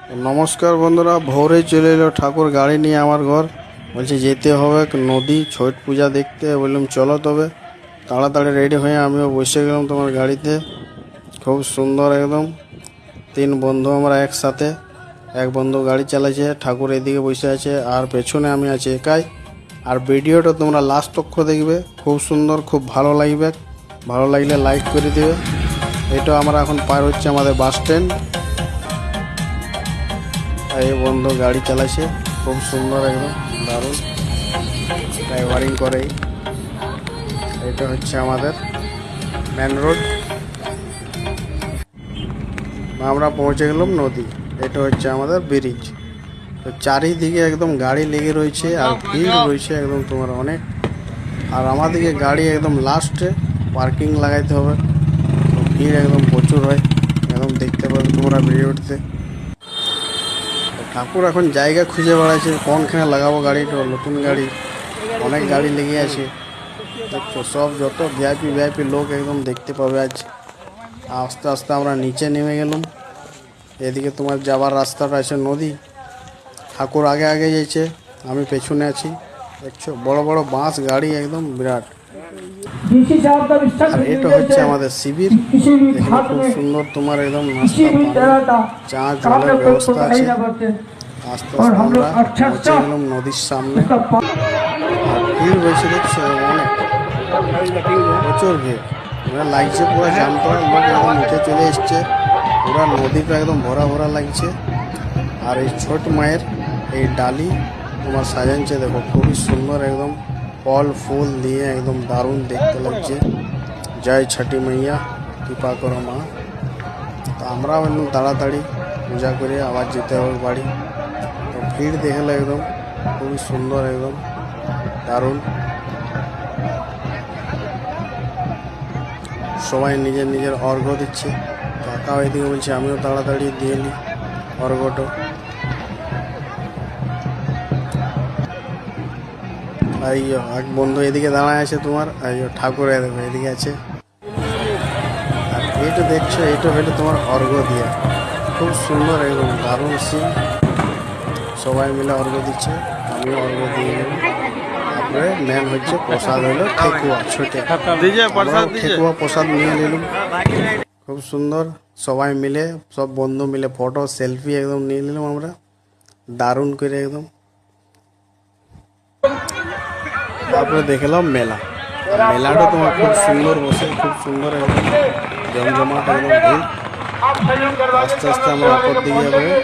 नमस्कार बंधुरा भोरे चले एलो ठाकुर गाड़ी निये आमार घर बोलছে যেতে হবে নদী ছট পূজা দেখতে বললাম চলো তবে তাড়াতাড়ি রেডি হয়ে আমিও বসে গেলাম তোমার গাড়িতে খুব সুন্দর একদম তিন বন্ধু আমরা একসাথে এক বন্ধু গাড়ি চালাচ্ছে ঠাকুর এদিকে বসে আছে আর পেছনে আমি আছি একাই আর ভিডিওটা তোমরা লাস্ট তক দেখবে খুব সুন্দর খুব ভালো লাগবে ভালো লাগলে লাইক করে দিবে এটা আমরা এখন পার হচ্ছে আমাদের বাস স্ট্যান্ড এই বন্ধু গাড়ি চালাচ্ছে খুব সুন্দর একদম দারুণ ড্রাইভারিং করে এটা হচ্ছে আমাদের মেন রোড আমরা পৌঁছে গেলাম নদী এটা হচ্ছে আমাদের ব্রিজ তো চারিদিকে একদম গাড়ি লেগে রয়েছে আর ভিড় রয়েছে একদম তোমার অনেক আর আমাদেরকে গাড়ি একদম লাস্টে পার্কিং লাগাইতে হবে তো ভিড় একদম প্রচুর হয় একদম দেখতে পাবে তোমরা ভিডিওতে ঠাকুর এখন জায়গা খুঁজে বেড়াচ্ছে কোনখানে লাগাবো গাড়িটা নতুন গাড়ি অনেক গাড়ি লেগে আছে দেখছো সব যত ভিআইপি লোক একদম দেখতে পাবে আজ আস্তে আস্তে আমরা নিচে নেমে গেলাম এদিকে তোমার যাবার রাস্তাটা আছে নদী ঠাকুর আগে আগে যাচ্ছে আমি পেছনে আছি দেখছো বড় বড় বাস গাড়ি একদম বিরাট আর এটা হচ্ছে আমাদের শিবির খুব সুন্দর তোমার একদম নাস্তা চা জলের ব্যবস্থা আছে আস্তে আস্তে আমরা পৌঁছে গেলাম নদীর সামনে আর ভিড় হয়েছে দেখছো অনেক প্রচুর ভিড় লাগছে পুরো জানতো লোক একদম নিচে চলে এসছে পুরো নদীটা একদম ভরা ভরা লাগছে আর এই ছোট মায়ের এই ডালি তোমার সাজাচ্ছে দেখো খুবই সুন্দর একদম ফল ফুল দিয়ে একদম দারুণ দেখতে লাগছে জয় ছটি মাইয়া কৃপা করো মা তো আমরাও একদম তাড়াতাড়ি পূজা করে আবার যেতে হবে বাড়ি তো ভিড় দেখলে একদম খুবই সুন্দর একদম দারুণ সবাই নিজের নিজের অর্ঘ্য দিচ্ছে কাকা ওইদিকে বলছে আমিও তাড়াতাড়ি দিয়ে নিই অর্ঘ্যটা আইয়ো এক বন্ধু এদিকে দাঁড়ায় আছে তোমার আইয়ো ঠাকুর এদিকে আছে আর এইটা দেখছো এইটা হলো তোমার অর্ঘ্য দিয়ে খুব সুন্দর একদম দারুণ সিন সবাই মিলে অর্ঘ্য দিচ্ছে আমিও অর্ঘ্য দিয়ে গেলাম তারপরে মেন হচ্ছে প্রসাদ হলো ঠেকুয়া ছোটে ঠেকুয়া প্রসাদ নিয়ে নিলাম খুব সুন্দর সবাই মিলে সব বন্ধু মিলে ফটো সেলফি একদম নিয়ে নিলাম আমরা দারুণ করে একদম তারপরে দেখলাম মেলা মেলাটা তোমার খুব সুন্দর বসে খুব সুন্দর একদম জমজমাট একদম ভিড় আস্তে আস্তে আমরা উপর দিকে যাবো